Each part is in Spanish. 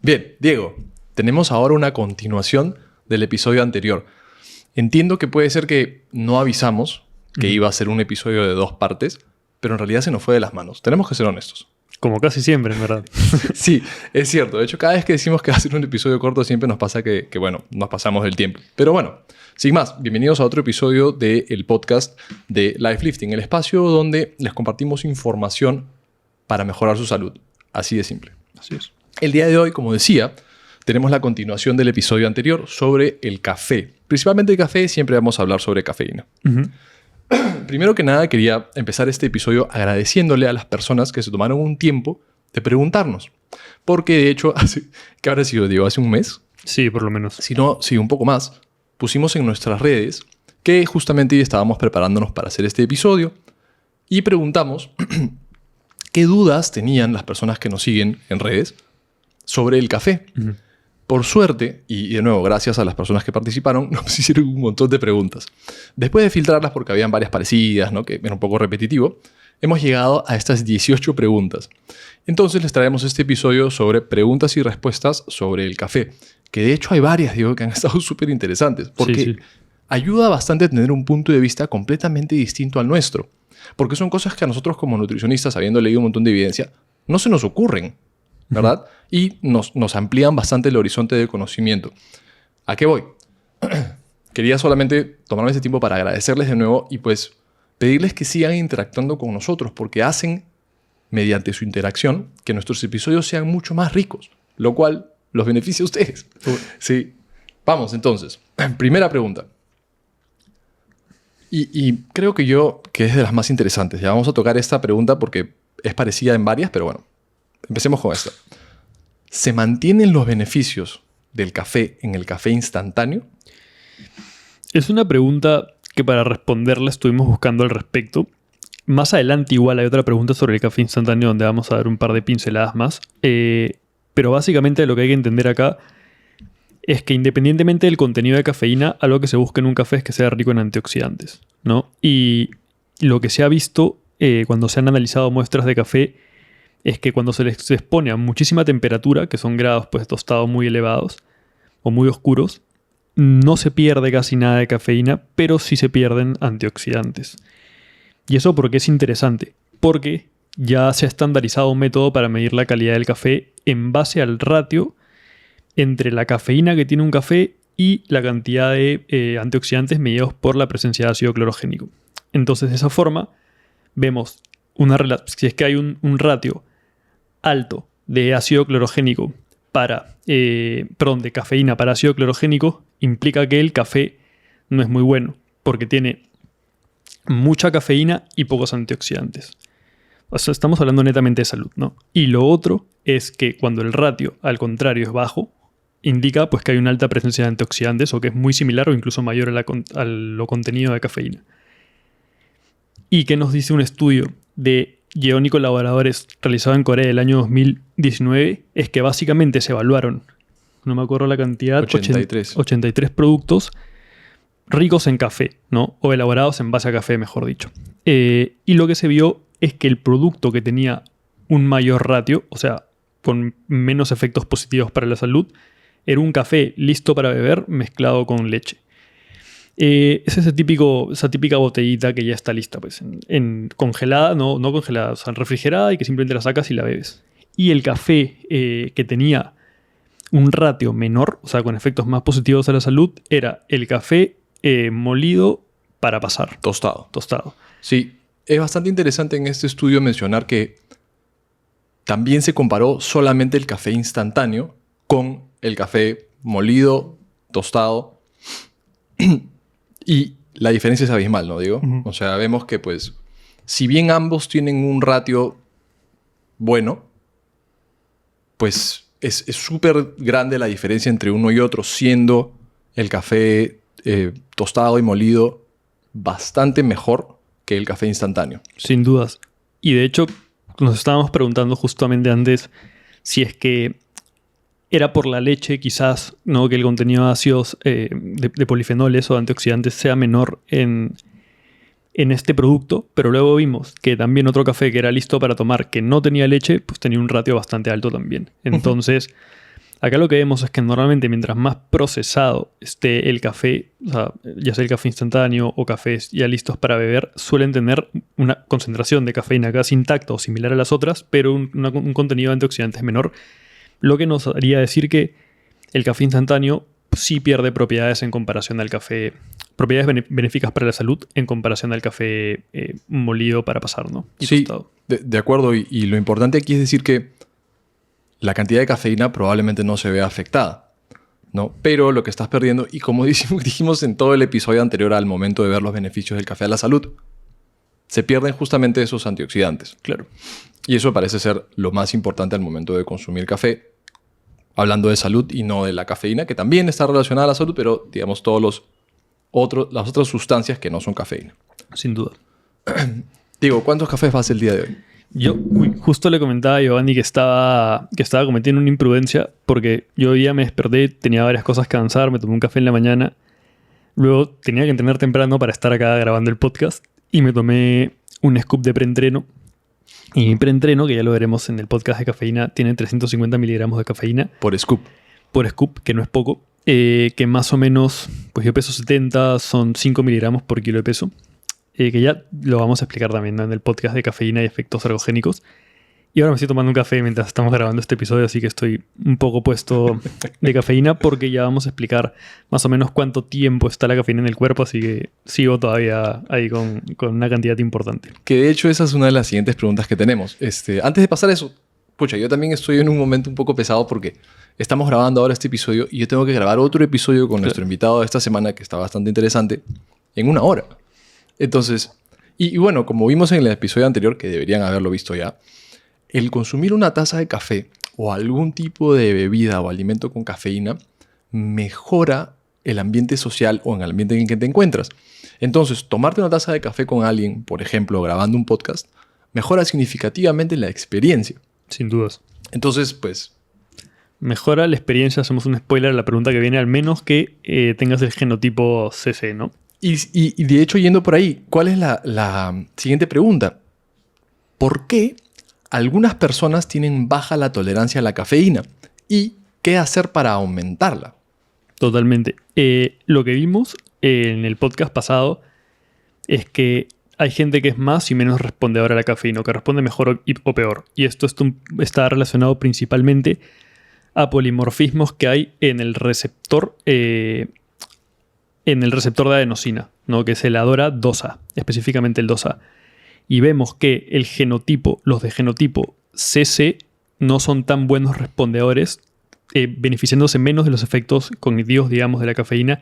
Bien, Diego, tenemos ahora una continuación del episodio anterior. Entiendo que puede ser que no avisamos que iba a ser un episodio de 2 partes, pero en realidad se nos fue de las manos. Tenemos que ser honestos. Como casi siempre, en verdad. Sí, es cierto. De hecho, cada vez que decimos que va a ser un episodio corto, siempre nos pasa que nos pasamos del tiempo. Pero bueno, sin más, bienvenidos a otro episodio del podcast de Life Lifting, el espacio donde les compartimos información para mejorar su salud. Así de simple. Así es. El día de hoy, como decía, tenemos la continuación del episodio anterior sobre el café. Principalmente el café, siempre vamos a hablar sobre cafeína. Primero que nada, quería empezar este episodio agradeciéndole a las personas que se tomaron un tiempo de preguntarnos. Porque de hecho, ¿qué habrá sido, Diego? ¿Hace un mes? Sí, por lo menos. Si no, sí, un poco más. Pusimos en nuestras redes que justamente estábamos preparándonos para hacer este episodio y preguntamos qué dudas tenían las personas que nos siguen en redes sobre el café. Por suerte, y de nuevo, gracias a las personas que participaron, nos hicieron un montón de preguntas. Después de filtrarlas, porque habían varias parecidas, ¿no? Que era un poco repetitivo, hemos llegado a estas 18 preguntas. Entonces les traemos este episodio sobre preguntas y respuestas sobre el café. Que de hecho hay varias, digo, que han estado súper interesantes. Porque ayuda bastante a tener un punto de vista completamente distinto al nuestro. Porque son cosas que a nosotros como nutricionistas, habiendo leído un montón de evidencia, no se nos ocurren, ¿verdad? Y nos amplían bastante el horizonte de conocimiento. ¿A qué voy? Quería solamente tomarme ese tiempo para agradecerles de nuevo y pues pedirles que sigan interactuando con nosotros porque hacen, mediante su interacción, que nuestros episodios sean mucho más ricos, lo cual los beneficia a ustedes. Sí. Vamos, entonces. Primera pregunta. Y creo que es de las más interesantes. Ya vamos a tocar esta pregunta porque es parecida en varias, pero bueno. Empecemos con esta. ¿Se mantienen los beneficios del café en el café instantáneo? Es una pregunta que para responderla estuvimos buscando al respecto. Más adelante igual hay otra pregunta sobre el café instantáneo donde vamos a dar un par de pinceladas más. Pero básicamente lo que hay que entender acá es que independientemente del contenido de cafeína, algo que se busca en un café es que sea rico en antioxidantes, ¿no? Y lo que se ha visto cuando se han analizado muestras de café es que cuando se les expone a muchísima temperatura, que son grados pues tostados muy elevados o muy oscuros, no se pierde casi nada de cafeína, pero sí se pierden antioxidantes. ¿Y eso por qué es interesante? Porque ya se ha estandarizado un método para medir la calidad del café en base al ratio entre la cafeína que tiene un café y la cantidad de antioxidantes medidos por la presencia de ácido clorogénico. Entonces, de esa forma, vemos si es que hay un ratio alto de ácido clorogénico de cafeína para ácido clorogénico, implica que el café no es muy bueno, porque tiene mucha cafeína y pocos antioxidantes. O sea, estamos hablando netamente de salud, ¿no? Y lo otro es que cuando el ratio, al contrario, es bajo, indica pues, que hay una alta presencia de antioxidantes o que es muy similar o incluso mayor a lo contenido de cafeína. ¿Y qué nos dice un estudio de Yeon y colaboradores realizado en Corea del año 2019? Es que básicamente se evaluaron, no me acuerdo la cantidad, 83 productos ricos en café, ¿no? O elaborados en base a café, mejor dicho. Y lo que se vio es que el producto que tenía un mayor ratio, o sea, con menos efectos positivos para la salud, era un café listo para beber mezclado con leche. Es esa típica botellita que ya está lista, pues, en congelada, no congelada, o sea, refrigerada y que simplemente la sacas y la bebes. Y el café que tenía un ratio menor, o sea, con efectos más positivos a la salud, era el café molido para pasar. Tostado. Sí, es bastante interesante en este estudio mencionar que también se comparó solamente el café instantáneo con el café molido, tostado. Y la diferencia es abismal, ¿no, Diego? O sea, vemos que, pues, si bien ambos tienen un ratio bueno, pues es súper grande la diferencia entre uno y otro, siendo el café tostado y molido bastante mejor que el café instantáneo. Sin dudas. Y de hecho, nos estábamos preguntando justamente antes si es que era por la leche, quizás, ¿no? Que el contenido de ácidos de polifenoles o antioxidantes sea menor en este producto, pero luego vimos que también otro café que era listo para tomar, que no tenía leche, pues tenía un ratio bastante alto también. Entonces, Acá lo que vemos es que normalmente mientras más procesado esté el café, o sea, ya sea el café instantáneo o cafés ya listos para beber, suelen tener una concentración de cafeína casi intacta o similar a las otras, pero un contenido de antioxidantes menor, lo que nos haría decir que el café instantáneo sí pierde propiedades en comparación al café, propiedades benéficas para la salud en comparación al café molido para pasar, ¿no? Y Sí, tostado. de acuerdo. Y lo importante aquí es decir que la cantidad de cafeína probablemente no se vea afectada, ¿no? Pero lo que estás perdiendo, y como dijimos en todo el episodio anterior al momento de ver los beneficios del café a la salud, se pierden justamente esos antioxidantes. Claro. Y eso parece ser lo más importante al momento de consumir café, hablando de salud y no de la cafeína, que también está relacionada a la salud, pero digamos las otras sustancias que no son cafeína. Sin duda. Digo, ¿cuántos cafés vas el día de hoy? Yo justo le comentaba a Giovanni que estaba cometiendo una imprudencia porque yo hoy día me desperté, tenía varias cosas que avanzar, me tomé un café en la mañana, luego tenía que entrenar temprano para estar acá grabando el podcast y me tomé un scoop de preentreno. Y mi preentreno, que ya lo veremos en el podcast de cafeína, tiene 350 miligramos de cafeína Por scoop. por scoop, que no es poco, que más o menos, pues yo peso 70, son 5 miligramos por kilo de peso. Que ya lo vamos a explicar también, ¿no?, en el podcast de cafeína y efectos ergogénicos. Y ahora me estoy tomando un café mientras estamos grabando este episodio, así que estoy un poco puesto de cafeína porque ya vamos a explicar más o menos cuánto tiempo está la cafeína en el cuerpo, así que sigo todavía ahí con una cantidad importante. Que de hecho esa es una de las siguientes preguntas que tenemos. Antes de pasar eso, pucha, yo también estoy en un momento un poco pesado porque estamos grabando ahora este episodio y yo tengo que grabar otro episodio con nuestro invitado de esta semana que está bastante interesante en 1 hora. Entonces, y bueno, como vimos en el episodio anterior, que deberían haberlo visto ya, el consumir una taza de café o algún tipo de bebida o alimento con cafeína mejora el ambiente social o en el ambiente en el que te encuentras. Entonces, tomarte una taza de café con alguien, por ejemplo, grabando un podcast, mejora significativamente la experiencia. Sin dudas. Entonces, pues... Mejora la experiencia, hacemos un spoiler a la pregunta que viene, al menos que tengas el genotipo CC, ¿no? Y de hecho, yendo por ahí, ¿cuál es la siguiente pregunta? ¿Por qué algunas personas tienen baja la tolerancia a la cafeína? ¿Y qué hacer para aumentarla? Totalmente. Lo que vimos en el podcast pasado es que hay gente que es más y menos respondedora a la cafeína, o que responde mejor o peor. Y esto está relacionado principalmente a polimorfismos que hay en el receptor de adenosina, ¿no?, que es el ADORA2A, específicamente el 2A. Y vemos que los de genotipo CC no son tan buenos respondedores, beneficiándose menos de los efectos cognitivos, digamos, de la cafeína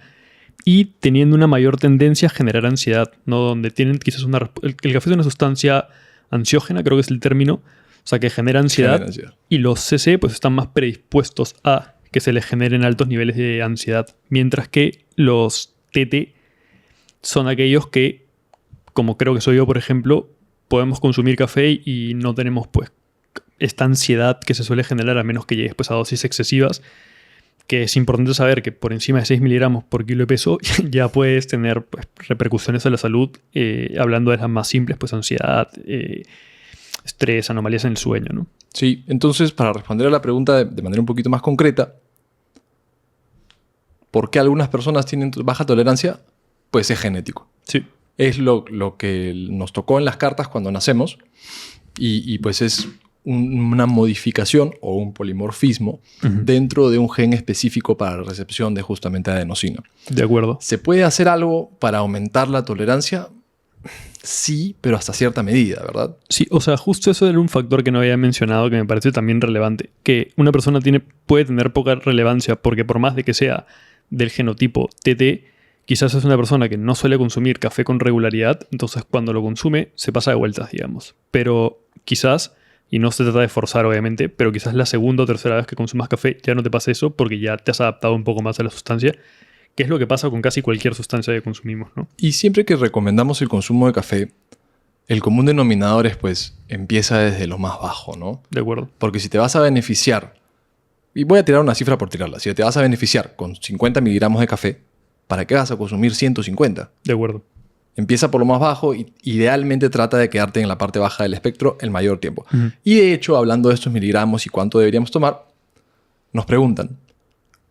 y teniendo una mayor tendencia a generar ansiedad, ¿no?, donde tienen quizás el café es una sustancia ansiógena, creo que es el término, o sea, que genera ansiedad. Y los CC pues están más predispuestos a que se les generen altos niveles de ansiedad, mientras que los TT son aquellos que, como creo que soy yo, por ejemplo, podemos consumir café y no tenemos pues esta ansiedad que se suele generar a menos que llegues pues a dosis excesivas, que es importante saber que por encima de 6 miligramos por kilo de peso ya puedes tener pues repercusiones a la salud, hablando de las más simples, pues ansiedad, estrés, anomalías en el sueño, ¿no? Sí, entonces para responder a la pregunta de manera un poquito más concreta, ¿por qué algunas personas tienen baja tolerancia? Pues es genético. Sí. Es lo que nos tocó en las cartas cuando nacemos y pues es una modificación o un polimorfismo dentro de un gen específico para la recepción de justamente adenosina. De acuerdo. ¿Se puede hacer algo para aumentar la tolerancia? Sí, pero hasta cierta medida, ¿verdad? Sí, o sea, justo eso era un factor que no había mencionado que me parece también relevante. Que una persona puede tener poca relevancia porque por más de que sea del genotipo TT, quizás es una persona que no suele consumir café con regularidad, entonces cuando lo consume se pasa de vueltas, digamos. Pero quizás, y no se trata de forzar obviamente, pero quizás la segunda o tercera vez que consumas café ya no te pase eso porque ya te has adaptado un poco más a la sustancia, que es lo que pasa con casi cualquier sustancia que consumimos, ¿no? Y siempre que recomendamos el consumo de café, el común denominador es, pues, empieza desde lo más bajo, ¿no? De acuerdo. Porque si te vas a beneficiar, y voy a tirar una cifra por tirarla, si te vas a beneficiar con 50 miligramos de café, ¿para qué vas a consumir 150? De acuerdo. Empieza por lo más bajo y idealmente trata de quedarte en la parte baja del espectro el mayor tiempo. Y de hecho, hablando de estos miligramos y cuánto deberíamos tomar, nos preguntan,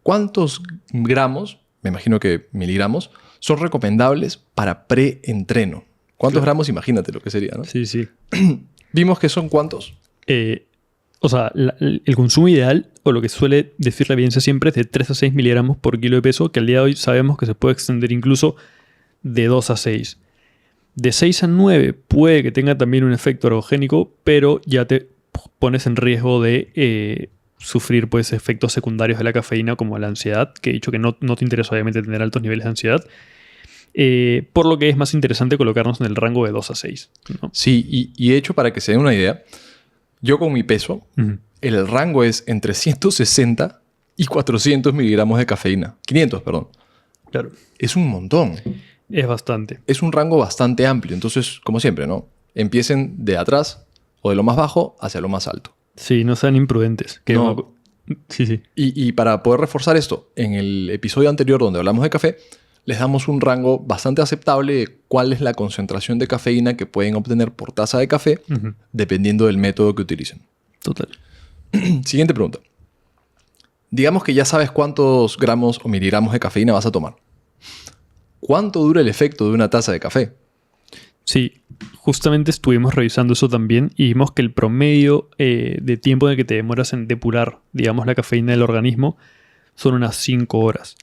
¿cuántos gramos, me imagino que miligramos, son recomendables para pre-entreno? ¿Cuántos gramos? Imagínate lo que sería, ¿no? Sí, sí. Vimos que son ¿cuántos? O sea, el consumo ideal, o lo que suele decir la evidencia siempre, es de 3 a 6 miligramos por kilo de peso, que al día de hoy sabemos que se puede extender incluso de 2 a 6. De 6 a 9 puede que tenga también un efecto ergogénico, pero ya te pones en riesgo de sufrir pues, efectos secundarios de la cafeína, como la ansiedad, que he dicho que no te interesa obviamente tener altos niveles de ansiedad. Por lo que es más interesante colocarnos en el rango de 2 a 6, ¿no? Sí, y de hecho, para que se den una idea, yo con mi peso, el rango es entre 160 y 400 miligramos de cafeína. 500, perdón. Claro. Es un montón. Es bastante. Es un rango bastante amplio. Entonces, como siempre, ¿no? Empiecen de atrás o de lo más bajo hacia lo más alto. Sí, no sean imprudentes. No. Sí, sí. Y para poder reforzar esto, en el episodio anterior donde hablamos de café, les damos un rango bastante aceptable de cuál es la concentración de cafeína que pueden obtener por taza de café, dependiendo del método que utilicen. Total. Siguiente pregunta. Digamos que ya sabes cuántos gramos o miligramos de cafeína vas a tomar. ¿Cuánto dura el efecto de una taza de café? Sí, justamente estuvimos revisando eso también y vimos que el promedio de tiempo en el que te demoras en depurar, digamos, la cafeína del organismo son unas 5 horas.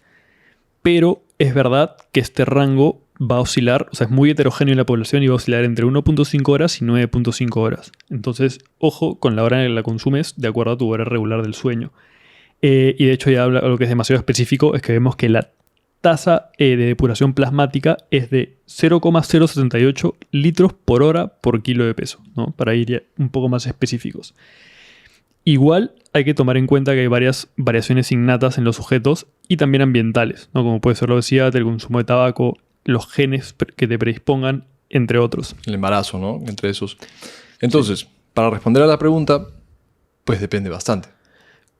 Pero es verdad que este rango va a oscilar, o sea, es muy heterogéneo en la población y va a oscilar entre 1.5 horas y 9.5 horas. Entonces, ojo con la hora en la que la consumes de acuerdo a tu hora regular del sueño. Y de hecho ya habla algo que es demasiado específico, es que vemos que la tasa de depuración plasmática es de 0,078 litros por hora por kilo de peso, ¿no? Para ir ya un poco más específicos. Igual hay que tomar en cuenta que hay varias variaciones innatas en los sujetos y también ambientales, ¿no? Como puede ser la obesidad, el consumo de tabaco, los genes que te predispongan, entre otros. El embarazo, ¿no? Entre esos. Entonces, para responder a la pregunta, pues depende bastante.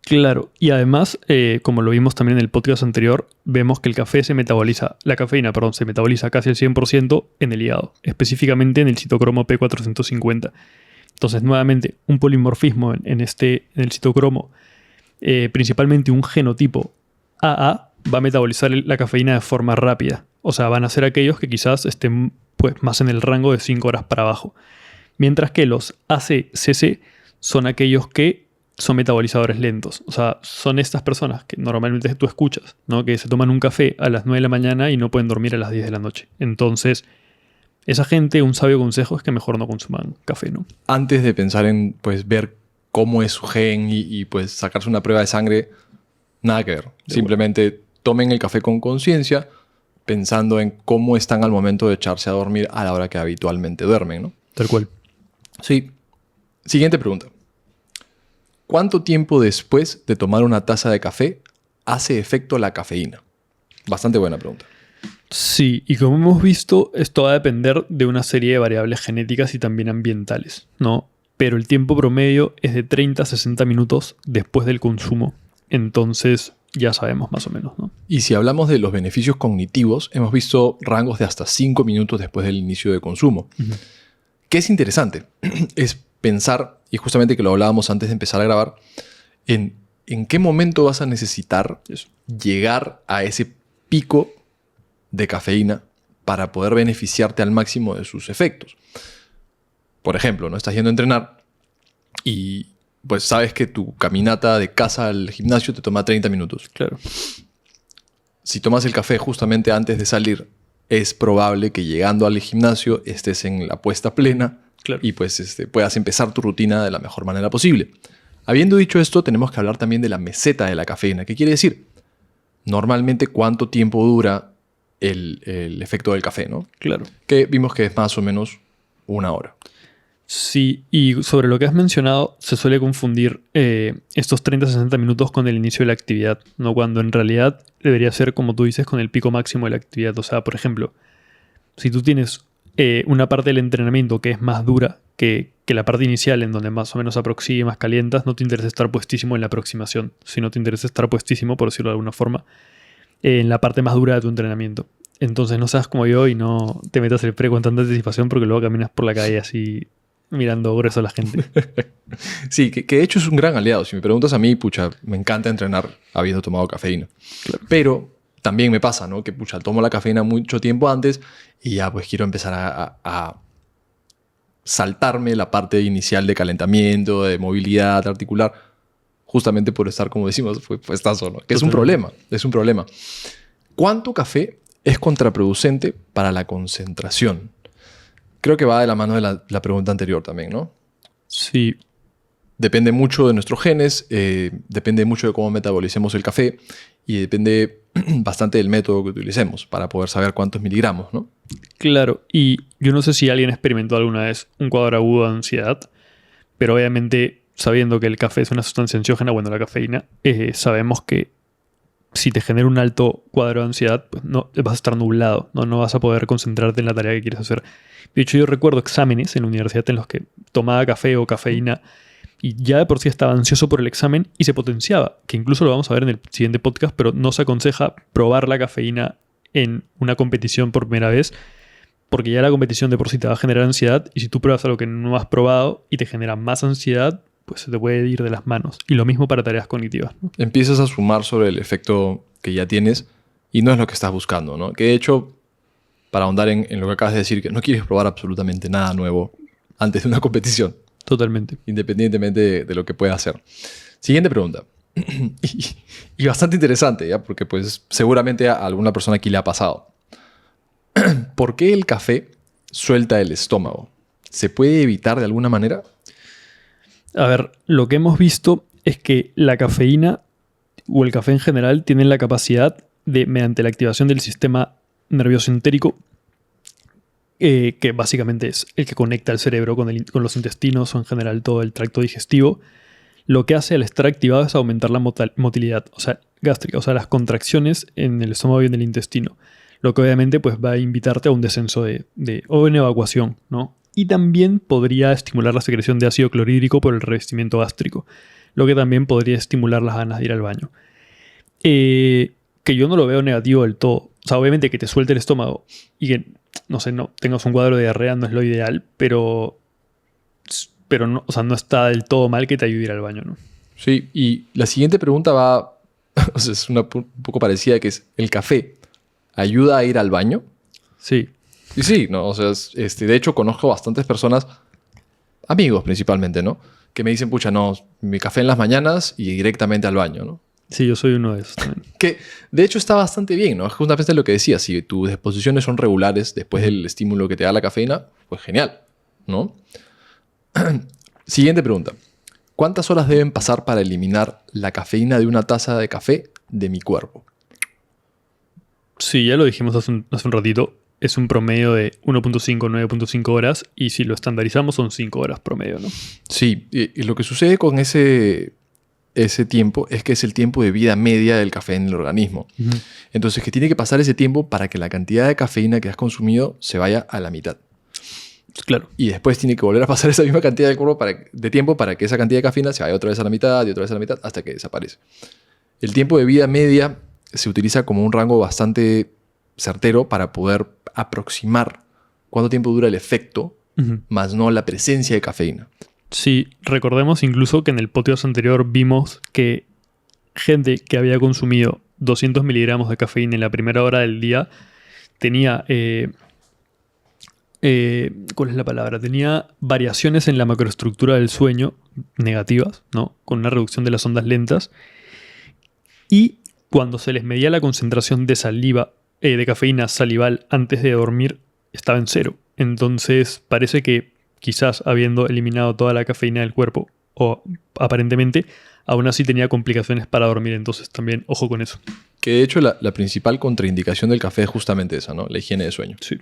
Claro, y además, como lo vimos también en el podcast anterior, vemos que la cafeína, se metaboliza casi al 100% en el hígado, específicamente en el citocromo P450. Entonces, nuevamente, un polimorfismo en el citocromo, principalmente un genotipo AA, va a metabolizar la cafeína de forma rápida. O sea, van a ser aquellos que quizás estén pues, más en el rango de 5 horas para abajo. Mientras que los ACCC son aquellos que son metabolizadores lentos. O sea, son estas personas que normalmente tú escuchas, ¿no? Que se toman un café a las 9 de la mañana y no pueden dormir a las 10 de la noche. Entonces, esa gente, un sabio consejo es que mejor no consuman café, ¿no? Antes de pensar en pues, ver cómo es su gen y pues sacarse una prueba de sangre, nada que ver. Simplemente tomen el café con conciencia, pensando en cómo están al momento de echarse a dormir a la hora que habitualmente duermen, ¿no? Tal cual. Sí. Siguiente pregunta. ¿Cuánto tiempo después de tomar una taza de café hace efecto la cafeína? Bastante buena pregunta. Sí, y como hemos visto, esto va a depender de una serie de variables genéticas y también ambientales, ¿no? Pero el tiempo promedio es de 30 a 60 minutos después del consumo. Entonces, ya sabemos más o menos, ¿no? Y si hablamos de los beneficios cognitivos, hemos visto rangos de hasta 5 minutos después del inicio de consumo. ¿Qué es interesante? Es pensar, y justamente que lo hablábamos antes de empezar a grabar, en qué momento vas a necesitar llegar a ese pico de cafeína para poder beneficiarte al máximo de sus efectos. Por ejemplo, ¿no? Estás yendo a entrenar y pues sabes que tu caminata de casa al gimnasio te toma 30 minutos. Claro. Si tomas el café justamente antes de salir, es probable que llegando al gimnasio estés en la puesta plena. Claro. Y pues puedas empezar tu rutina de la mejor manera posible. Habiendo dicho esto, tenemos que hablar también de la meseta de la cafeína. ¿Qué quiere decir? Normalmente, ¿cuánto tiempo dura el efecto del café, ¿no? Claro. Que vimos que es más o menos 1 hora. Sí, y sobre lo que has mencionado, se suele confundir estos 30-60 minutos con el inicio de la actividad, ¿no? Cuando en realidad debería ser, como tú dices, con el pico máximo de la actividad. O sea, por ejemplo, si tú tienes una parte del entrenamiento que es más dura que la parte inicial, en donde más o menos aproximas, calientas, no te interesa estar puestísimo en la aproximación, sino te interesa estar puestísimo, por decirlo de alguna forma, en la parte más dura de tu entrenamiento. Entonces no seas como yo y no te metas el pre con tanta anticipación, porque luego caminas por la calle así mirando grueso a la gente. Sí, que de hecho es un gran aliado. Si me preguntas a mí, pucha, me encanta entrenar habiendo tomado cafeína. Claro. Pero también me pasa, ¿no? Que, pucha, tomo la cafeína mucho tiempo antes y ya pues quiero empezar a saltarme la parte inicial de calentamiento, de movilidad articular, justamente por estar, como decimos, puestazo, ¿no? Que es un problema, es un problema. ¿Cuánto café es contraproducente para la concentración? Creo que va de la mano de la pregunta anterior también, ¿no? Sí. Depende mucho de nuestros genes, depende mucho de cómo metabolicemos el café y depende bastante del método que utilicemos para poder saber cuántos miligramos, ¿no? Claro, y yo no sé si alguien experimentó alguna vez un cuadro agudo de ansiedad, pero obviamente sabiendo que el café es una sustancia ansiógena, bueno, la cafeína, sabemos que si te genera un alto cuadro de ansiedad, pues no, vas a estar nublado, no vas a poder concentrarte en la tarea que quieres hacer. De hecho, yo recuerdo exámenes en la universidad en los que tomaba café o cafeína y ya de por sí estaba ansioso por el examen y se potenciaba, que incluso lo vamos a ver en el siguiente podcast, pero no se aconseja probar la cafeína en una competición por primera vez, porque ya la competición de por sí te va a generar ansiedad y si tú pruebas algo que no has probado y te genera más ansiedad, pues se te puede ir de las manos. Y lo mismo para tareas cognitivas, ¿no? Empiezas a sumar sobre el efecto que ya tienes y no es lo que estás buscando, ¿no? Que de hecho, para ahondar en lo que acabas de decir, que no quieres probar absolutamente nada nuevo antes de una competición. Totalmente. Independientemente de lo que pueda hacer. Siguiente pregunta. y bastante interesante, ¿ya? Porque pues seguramente a alguna persona aquí le ha pasado. ¿Por qué el café suelta el estómago? ¿Se puede evitar de alguna manera? A ver, lo que hemos visto es que la cafeína o el café en general tienen la capacidad de, mediante la activación del sistema nervioso entérico, que básicamente es el que conecta el cerebro con los intestinos o en general todo el tracto digestivo, lo que hace al estar activado es aumentar la motilidad, o sea, gástrica, o sea, las contracciones en el estómago y en el intestino, lo que obviamente pues, va a invitarte a un descenso o en evacuación, ¿no? Y también podría estimular la secreción de ácido clorhídrico por el revestimiento gástrico, lo que también podría estimular las ganas de ir al baño. Que yo no lo veo negativo del todo. O sea, obviamente que te suelte el estómago y que, no sé, no tengas un cuadro de diarrea no es lo ideal, pero no, o sea, no está del todo mal que te ayude a ir al baño, ¿no? Sí, y la siguiente pregunta va, o sea, es un poco parecida, que es, ¿el café ayuda a ir al baño? Sí. Y sí, ¿no? O sea, de hecho conozco bastantes personas, amigos principalmente, ¿no? Que me dicen, pucha, no, mi café en las mañanas y directamente al baño, ¿no? Sí, yo soy uno de esos también. Que de hecho está bastante bien, ¿no? Es justamente lo que decía, si tus disposiciones son regulares después del estímulo que te da la cafeína, pues genial, ¿no? Siguiente pregunta. ¿Cuántas horas deben pasar para eliminar la cafeína de una taza de café de mi cuerpo? Sí, ya lo dijimos hace un ratito. Es un promedio de 1.5 a 9.5 horas y si lo estandarizamos son 5 horas promedio, ¿no? Sí, y lo que sucede con ese tiempo es que es el tiempo de vida media del café en el organismo. Uh-huh. Entonces, que tiene que pasar ese tiempo para que la cantidad de cafeína que has consumido se vaya a la mitad. Claro. Y después tiene que volver a pasar esa misma cantidad de tiempo para que esa cantidad de cafeína se vaya otra vez a la mitad y otra vez a la mitad hasta que desaparece. El tiempo de vida media se utiliza como un rango bastante certero para poder aproximar cuánto tiempo dura el efecto, Uh-huh. más no la presencia de cafeína. Sí, recordemos incluso que en el podcast anterior vimos que gente que había consumido 200 miligramos de cafeína en la primera hora del día tenía... ¿cuál es la palabra? Tenía variaciones en la macroestructura del sueño negativas, ¿no? Con una reducción de las ondas lentas. Y cuando se les medía la concentración de saliva, de cafeína salival antes de dormir, estaba en 0. Entonces parece que quizás habiendo eliminado toda la cafeína del cuerpo, o aparentemente, aún así tenía complicaciones para dormir. Entonces también, ojo con eso. Que de hecho la principal contraindicación del café es justamente esa, ¿no? La higiene de sueño. Sí.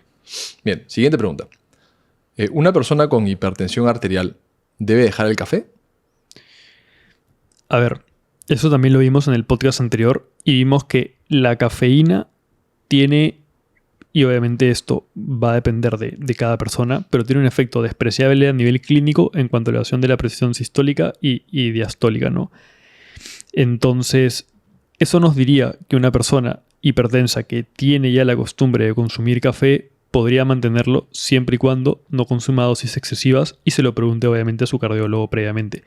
Bien, siguiente pregunta. ¿Una persona con hipertensión arterial debe dejar el café? A ver, eso también lo vimos en el podcast anterior y vimos que la cafeína tiene, y obviamente esto va a depender de cada persona, pero tiene un efecto despreciable a nivel clínico en cuanto a elevación de la presión sistólica y diastólica, ¿no? Entonces, eso nos diría que una persona hipertensa que tiene ya la costumbre de consumir café podría mantenerlo siempre y cuando no consuma dosis excesivas y se lo pregunte obviamente a su cardiólogo previamente.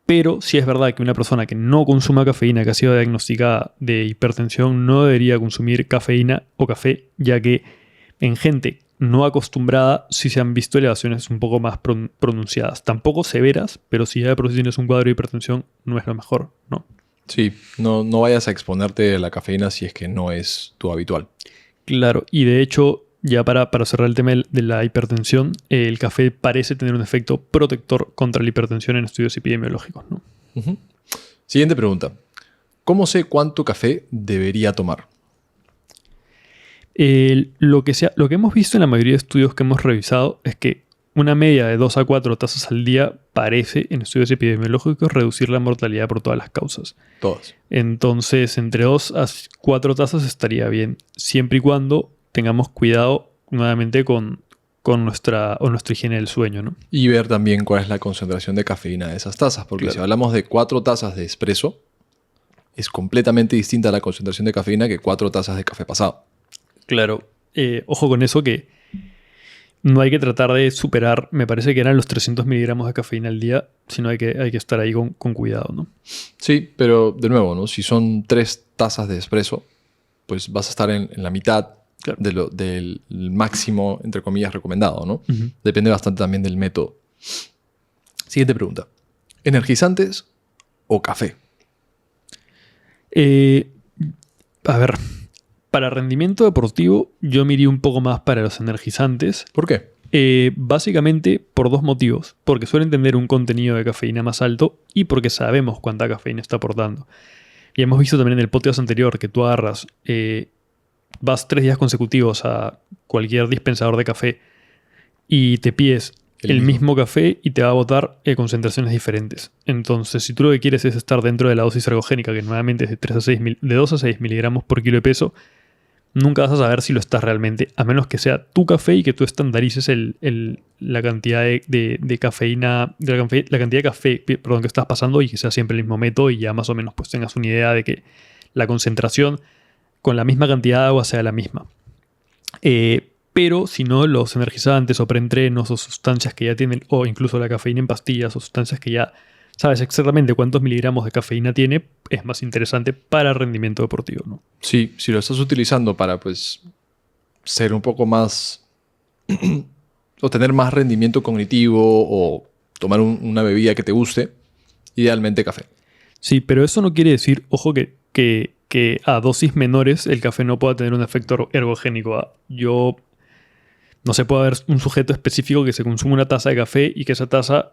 Pero si es verdad que una persona que no consuma cafeína, que ha sido diagnosticada de hipertensión, no debería consumir cafeína o café, ya que en gente no acostumbrada sí se han visto elevaciones un poco más pronunciadas. Tampoco severas, pero si ya de por sí tienes un cuadro de hipertensión, no es lo mejor, ¿no? Sí, no vayas a exponerte a la cafeína si es que no es tu habitual. Claro, y de hecho, ya para cerrar el tema de la hipertensión, el café parece tener un efecto protector contra la hipertensión en estudios epidemiológicos, ¿no? Ujú. Siguiente pregunta. ¿Cómo sé cuánto café debería tomar? Lo que hemos visto en la mayoría de estudios que hemos revisado es que una media de 2 a 4 tazas al día parece, en estudios epidemiológicos, reducir la mortalidad por todas las causas. Todas. Entonces, entre 2 a 4 tazas estaría bien, siempre y cuando tengamos cuidado nuevamente con nuestra higiene del sueño, ¿no? Y ver también cuál es la concentración de cafeína de esas tazas, porque Claro. si hablamos de 4 tazas de espresso, es completamente distinta la concentración de cafeína que 4 tazas de café pasado. Claro. Ojo con eso, que no hay que tratar de superar, me parece que eran los 300 miligramos de cafeína al día, sino hay que estar ahí con cuidado, ¿no? Sí, pero de nuevo, ¿no? Si son 3 tazas de espresso, pues vas a estar en la mitad Claro. del máximo, entre comillas, recomendado, ¿no? Ujú. Depende bastante también del método. Siguiente pregunta. ¿Energizantes o café? A ver, para rendimiento deportivo yo me iría un poco más para los energizantes. ¿Por qué? Básicamente por dos motivos. Porque suelen tener un contenido de cafeína más alto y porque sabemos cuánta cafeína está aportando. Y hemos visto también en el podcast anterior que tú agarras, vas 3 días consecutivos a cualquier dispensador de café y te pides el mismo café y te va a botar concentraciones diferentes. Entonces, si tú lo que quieres es estar dentro de la dosis ergogénica, que nuevamente es de 2 a 6 miligramos por kilo de peso, nunca vas a saber si lo estás realmente, a menos que sea tu café y que tú estandarices la cantidad de cafeína, la cantidad de café, perdón, que estás pasando, y que sea siempre el mismo método y ya más o menos pues tengas una idea de que la concentración con la misma cantidad de agua sea la misma. Pero si no, los energizantes o preentrenos o sustancias que ya tienen, o incluso la cafeína en pastillas o sustancias que ya sabes exactamente cuántos miligramos de cafeína tiene, es más interesante para rendimiento deportivo, ¿no? Sí, si lo estás utilizando para, pues, ser un poco más... o tener más rendimiento cognitivo o tomar una bebida que te guste, idealmente café. Sí, pero eso no quiere decir, ojo, que a dosis menores el café no pueda tener un efecto ergogénico. No sé, puede haber un sujeto específico que se consume una taza de café y que esa taza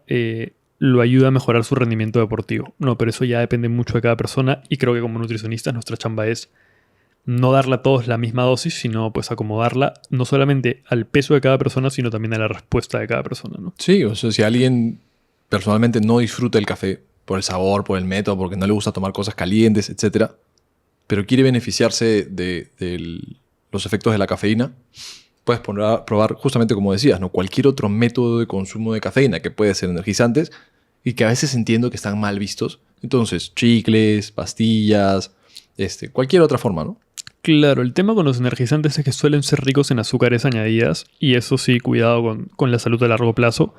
lo ayuda a mejorar su rendimiento deportivo. No, pero eso ya depende mucho de cada persona y creo que como nutricionistas nuestra chamba es no darle a todos la misma dosis, sino pues acomodarla no solamente al peso de cada persona, sino también a la respuesta de cada persona, ¿no? Sí, o sea, si alguien personalmente no disfruta el café por el sabor, por el método, porque no le gusta tomar cosas calientes, etc., pero quiere beneficiarse de los efectos de la cafeína, puedes probar justamente como decías, ¿no? Cualquier otro método de consumo de cafeína que puede ser energizantes y que a veces entiendo que están mal vistos. Entonces, chicles, pastillas, cualquier otra forma, ¿no? Claro, el tema con los energizantes es que suelen ser ricos en azúcares añadidas y eso sí, cuidado con la salud a largo plazo,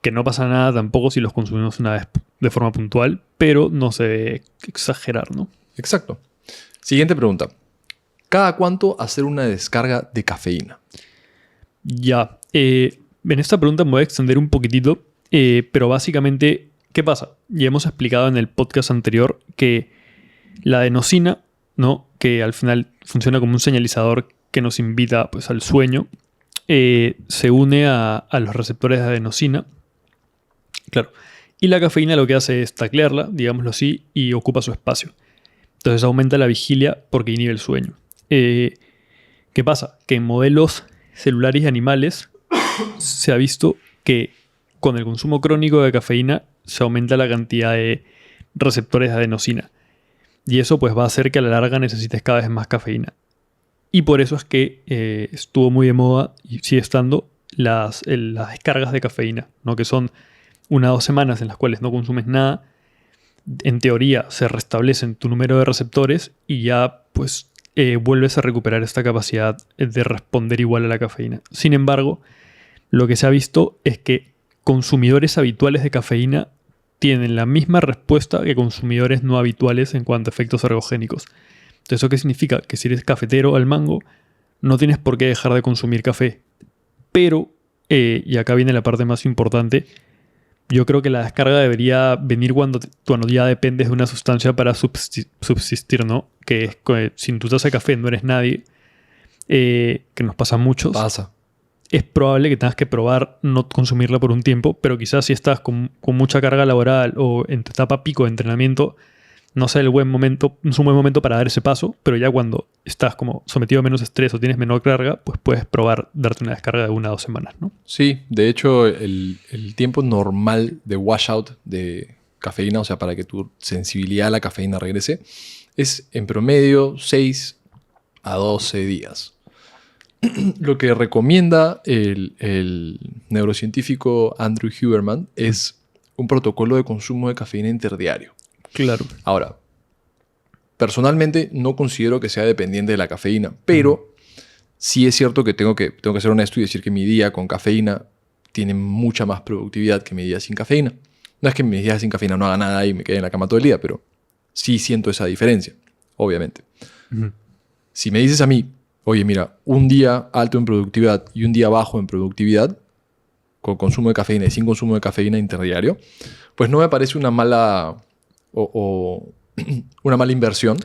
que no pasa nada tampoco si los consumimos una vez de forma puntual, pero no se debe exagerar, ¿no? Exacto. Siguiente pregunta. ¿Cada cuánto hacer una descarga de cafeína? Ya, en esta pregunta me voy a extender un poquitito, pero básicamente, ¿qué pasa? Ya hemos explicado en el podcast anterior que la adenosina, ¿no? Que al final funciona como un señalizador que nos invita pues, al sueño, se une a los receptores de adenosina. Claro. Y la cafeína lo que hace es taclearla, digámoslo así, y ocupa su espacio. Entonces aumenta la vigilia porque inhibe el sueño. ¿Qué pasa? Que en modelos celulares y animales se ha visto que con el consumo crónico de cafeína se aumenta la cantidad de receptores de adenosina. Y eso pues va a hacer que a la larga necesites cada vez más cafeína. Y por eso es que estuvo muy de moda y sigue estando las descargas de cafeína, ¿no? Que son 1 o 2 semanas en las cuales no consumes nada. En teoría se restablecen tu número de receptores y ya pues vuelves a recuperar esta capacidad de responder igual a la cafeína. Sin embargo, lo que se ha visto es que consumidores habituales de cafeína tienen la misma respuesta que consumidores no habituales en cuanto a efectos ergogénicos. Entonces, ¿eso qué significa? Que si eres cafetero al mango, no tienes por qué dejar de consumir café. Pero, y acá viene la parte más importante, yo creo que la descarga debería venir cuando ya dependes de una sustancia para subsistir, ¿no? Que es que si tú estás de café no eres nadie, que nos pasa a muchos. Pasa. Es probable que tengas que probar no consumirla por un tiempo, pero quizás si estás con mucha carga laboral o en tu etapa pico de entrenamiento, no es un buen momento para dar ese paso, pero ya cuando estás como sometido a menos estrés o tienes menor carga, pues puedes probar darte una descarga de 1 o 2 semanas, ¿no? Sí, de hecho el tiempo normal de washout de cafeína, o sea, para que tu sensibilidad a la cafeína regrese, es en promedio 6 a 12 días. Lo que recomienda el neurocientífico Andrew Huberman es un protocolo de consumo de cafeína interdiario. Claro. Ahora, personalmente no considero que sea dependiente de la cafeína, pero sí es cierto que tengo que ser honesto y decir que mi día con cafeína tiene mucha más productividad que mi día sin cafeína. No es que mi día sin cafeína no haga nada y me quede en la cama todo el día, pero sí siento esa diferencia, obviamente. Uh-huh. Si me dices a mí, oye, mira, un día alto en productividad y un día bajo en productividad, con consumo de cafeína y sin consumo de cafeína interdiario, pues no me parece una mala una mala inversión,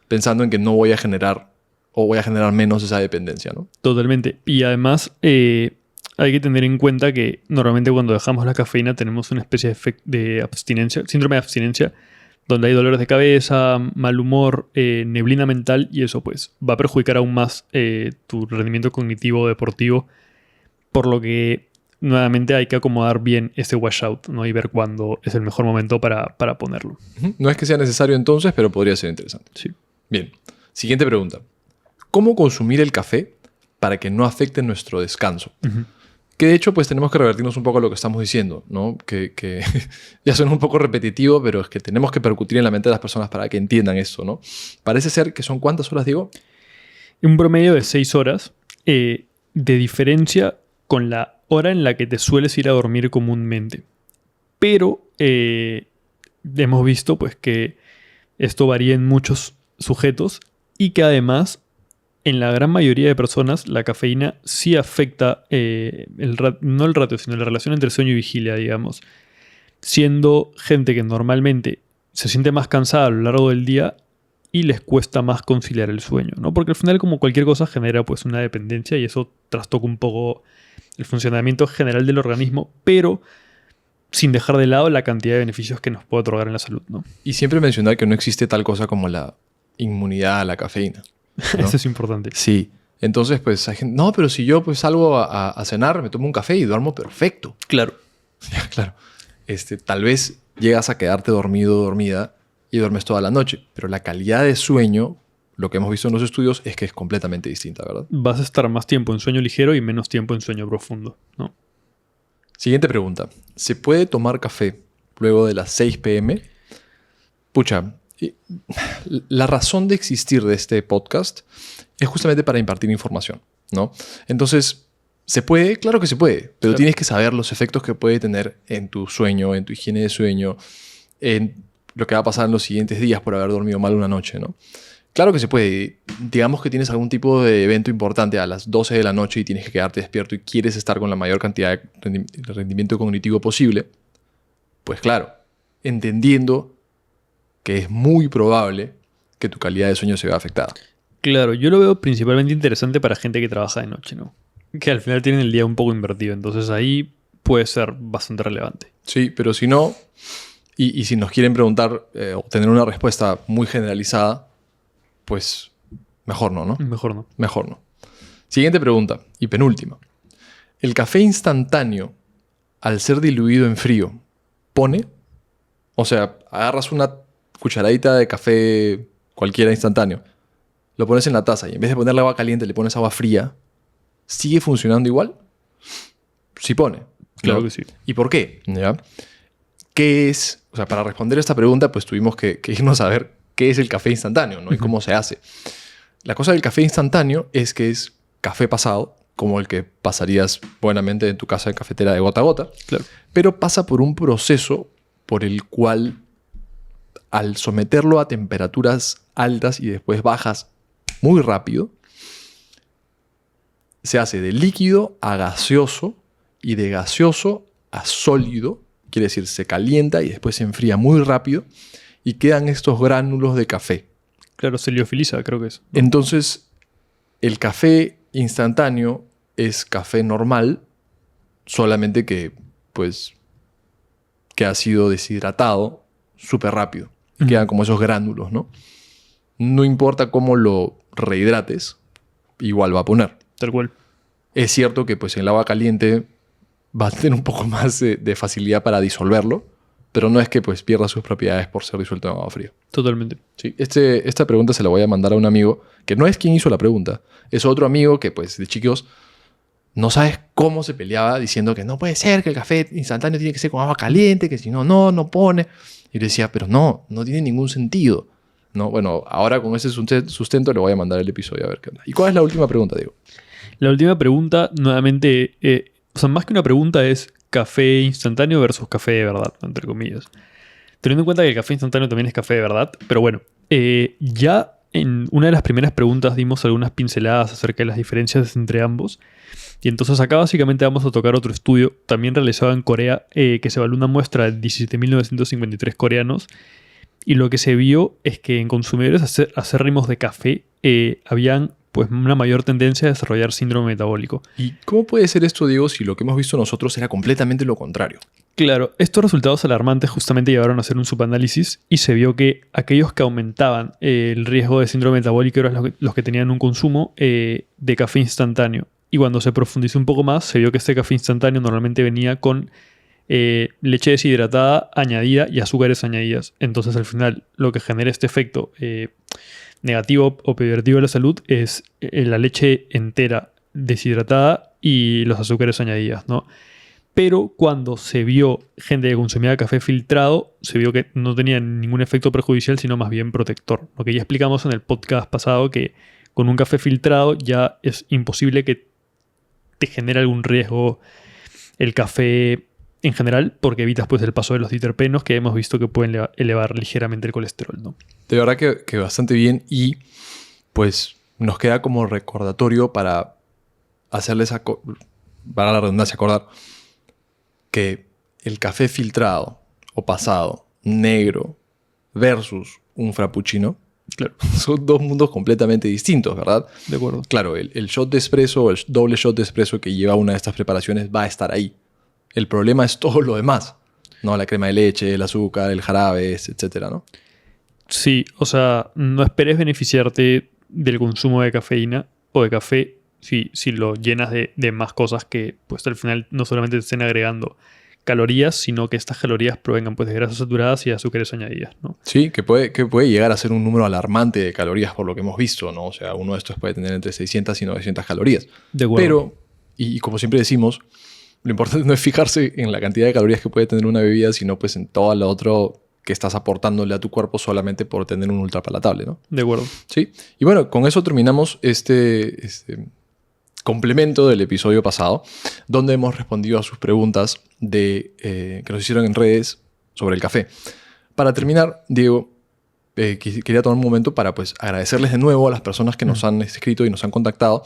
pensando en que no voy a generar o voy a generar menos esa dependencia, ¿no? Totalmente. Y además hay que tener en cuenta que normalmente cuando dejamos la cafeína tenemos una especie de abstinencia, síndrome de abstinencia, donde hay dolores de cabeza, mal humor, neblina mental, y eso pues va a perjudicar aún más tu rendimiento cognitivo deportivo, por lo que nuevamente hay que acomodar bien ese washout, ¿no? Y ver cuándo es el mejor momento para ponerlo. No es que sea necesario entonces, pero podría ser interesante. Sí. Bien, siguiente pregunta. ¿Cómo consumir el café para que no afecte nuestro descanso? Uh-huh. Que de hecho pues tenemos que revertirnos un poco a lo que estamos diciendo, ¿no? Que ya suena un poco repetitivo, pero es que tenemos que percutir en la mente de las personas para que entiendan esto, ¿no? Parece ser que son ¿cuántas horas, Diego? Un promedio de 6 horas de diferencia con la hora en la que te sueles ir a dormir comúnmente. Pero hemos visto pues que esto varía en muchos sujetos y que además en la gran mayoría de personas la cafeína sí afecta no el ratio, sino la relación entre sueño y vigilia, digamos. Siendo gente que normalmente se siente más cansada a lo largo del día y les cuesta más conciliar el sueño, ¿no? Porque al final, como cualquier cosa, genera pues una dependencia y eso trastoca un poco el funcionamiento general del organismo, pero sin dejar de lado la cantidad de beneficios que nos puede otorgar en la salud, ¿no? Y siempre mencionar que no existe tal cosa como la inmunidad a la cafeína, ¿no? Eso es importante. Sí. Entonces, pues, hay gente, no, pero si yo pues salgo a cenar, me tomo un café y duermo perfecto. Claro. Claro. Tal vez llegas a quedarte dormido o dormida y duermes toda la noche, pero la calidad de sueño, lo que hemos visto en los estudios, es que es completamente distinta, ¿verdad? Vas a estar más tiempo en sueño ligero y menos tiempo en sueño profundo, ¿no? Siguiente pregunta. ¿Se puede tomar café luego de las 6 p.m.? Pucha, la razón de existir de este podcast es justamente para impartir información, ¿no? Entonces, ¿se puede? Claro que se puede, pero tienes que saber los efectos que puede tener en tu sueño, en tu higiene de sueño, en lo que va a pasar en los siguientes días por haber dormido mal una noche, ¿no? Claro que se puede. Digamos que tienes algún tipo de evento importante a las 12 de la noche y tienes que quedarte despierto y quieres estar con la mayor cantidad de rendimiento cognitivo posible. Pues claro, entendiendo que es muy probable que tu calidad de sueño se vea afectada. Claro, yo lo veo principalmente interesante para gente que trabaja de noche, ¿no? Que al final tienen el día un poco invertido, entonces ahí puede ser bastante relevante. Sí, pero si no, y si nos quieren preguntar o tener una respuesta muy generalizada, pues mejor no, ¿no? Mejor no. Mejor no. Siguiente pregunta y penúltima. ¿El café instantáneo, al ser diluido en frío, pone? O sea, agarras una cucharadita de café cualquiera instantáneo, lo pones en la taza y en vez de ponerle agua caliente le pones agua fría, ¿sigue funcionando igual? Sí pone, ¿no? Claro que sí. ¿Y por qué? ¿Ya? ¿Qué es? O sea, para responder esta pregunta, pues tuvimos que irnos a ver qué es el café instantáneo, ¿no? Y cómo se hace. La cosa del café instantáneo es que es café pasado, como el que pasarías buenamente en tu casa de cafetera de gota a gota, Claro. pero pasa por un proceso por el cual, al someterlo a temperaturas altas y después bajas muy rápido, se hace de líquido a gaseoso y de gaseoso a sólido, quiere decir se calienta y después se enfría muy rápido y quedan estos gránulos de café. Claro, se liofiliza, creo que es. Entonces, el café instantáneo es café normal, solamente que, pues, que ha sido deshidratado súper rápido. Y quedan como esos gránulos, ¿no? No importa cómo lo rehidrates, igual va a poner. Tal cual. Es cierto que pues en el agua caliente va a tener un poco más de facilidad para disolverlo, pero no es que pues pierda sus propiedades por ser disuelto en agua fría. Totalmente. Sí, esta pregunta se la voy a mandar a un amigo que no es quien hizo la pregunta, es otro amigo que pues de chicos no sabes cómo se peleaba diciendo que no puede ser, que el café instantáneo tiene que ser con agua caliente, que si no, no pone. Y le decía, pero no tiene ningún sentido. No, bueno, ahora con ese sustento le voy a mandar el episodio a ver qué onda. ¿Y cuál es la última pregunta, Diego? La última pregunta, nuevamente, o sea, más que una pregunta es café instantáneo versus café de verdad, entre comillas. Teniendo en cuenta que el café instantáneo también es café de verdad, pero bueno, ya en una de las primeras preguntas dimos algunas pinceladas acerca de las diferencias entre ambos. Y entonces acá básicamente vamos a tocar otro estudio, también realizado en Corea, que se evaluó una muestra de 17.953 coreanos. Y lo que se vio es que en consumidores acérrimos de café habían pues una mayor tendencia a desarrollar síndrome metabólico. ¿Y cómo puede ser esto, Diego, si lo que hemos visto nosotros era completamente lo contrario? Claro, estos resultados alarmantes justamente llevaron a hacer un subanálisis y se vio que aquellos que aumentaban el riesgo de síndrome metabólico eran los que tenían un consumo de café instantáneo. Y cuando se profundizó un poco más, se vio que este café instantáneo normalmente venía con leche deshidratada añadida y azúcares añadidas. Entonces, al final, lo que genera este efecto negativo o pervertido de la salud es la leche entera deshidratada y los azúcares añadidas, ¿no? Pero cuando se vio gente que consumía café filtrado, se vio que no tenía ningún efecto perjudicial, sino más bien protector. Lo que ya explicamos en el podcast pasado, que con un café filtrado ya es imposible que te genere algún riesgo el café en general, porque evitas pues el paso de los diterpenos que hemos visto que pueden elevar ligeramente el colesterol, ¿no? De verdad que bastante bien y pues nos queda como recordatorio para hacerles, para la redundancia, acordar que el café filtrado o pasado, negro, versus un frappuccino, Claro, son dos mundos completamente distintos, ¿verdad? de acuerdo. Claro, el shot de espresso o el doble shot de espresso que lleva una de estas preparaciones va a estar ahí. El problema es todo lo demás, ¿no? La crema de leche, el azúcar, el jarabe, etcétera, ¿no? Sí, o sea, no esperes beneficiarte del consumo de cafeína o de café si lo llenas de más cosas que pues al final no solamente te estén agregando calorías, sino que estas calorías provengan pues de grasas saturadas y azúcares añadidas, ¿no? Sí, que puede llegar a ser un número alarmante de calorías por lo que hemos visto, ¿no? O sea, uno de estos puede tener entre 600 y 900 calorías. De acuerdo. Pero, y como siempre decimos, lo importante no es fijarse en la cantidad de calorías que puede tener una bebida, sino pues en todo lo otro que estás aportándole a tu cuerpo solamente por tener un ultra palatable, ¿no? De acuerdo. Sí. Y bueno, con eso terminamos este complemento del episodio pasado, donde hemos respondido a sus preguntas que nos hicieron en redes sobre el café. Para terminar, Diego, quería tomar un momento para pues, agradecerles de nuevo a las personas que nos han escrito y nos han contactado,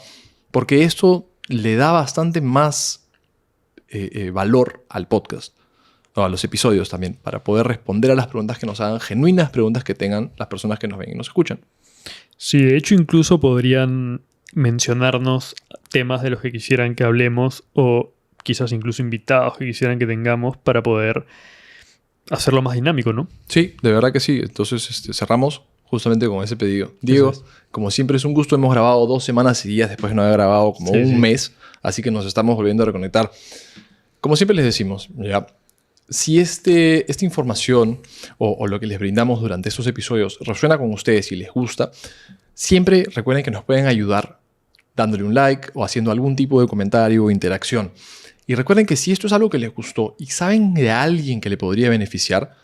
porque esto le da bastante más valor al podcast, o a los episodios también, para poder responder a las preguntas que nos hagan, genuinas preguntas que tengan las personas que nos ven y nos escuchan. Sí, de hecho incluso podrían mencionarnos temas de los que quisieran que hablemos o quizás incluso invitados que quisieran que tengamos para poder hacerlo más dinámico, ¿no? Sí, de verdad que sí. Entonces cerramos justamente con ese pedido. Diego, como siempre es un gusto, hemos grabado 2 semanas y días después de no haber grabado como un mes, así que nos estamos volviendo a reconectar. Como siempre les decimos, ya, si esta información o lo que les brindamos durante estos episodios resuena con ustedes y les gusta, siempre recuerden que nos pueden ayudar dándole un like o haciendo algún tipo de comentario o interacción. Y recuerden que si esto es algo que les gustó y saben de alguien que le podría beneficiar,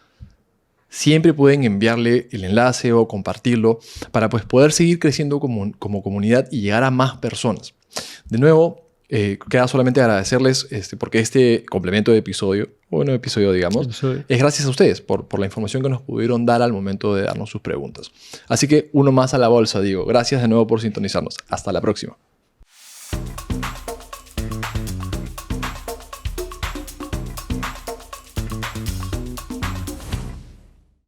siempre pueden enviarle el enlace o compartirlo para pues, poder seguir creciendo como comunidad y llegar a más personas. De nuevo, queda solamente agradecerles porque este complemento de episodio, o no episodio digamos, es gracias a ustedes por la información que nos pudieron dar al momento de darnos sus preguntas. Así que uno más a la bolsa, digo. Gracias de nuevo por sintonizarnos. Hasta la próxima.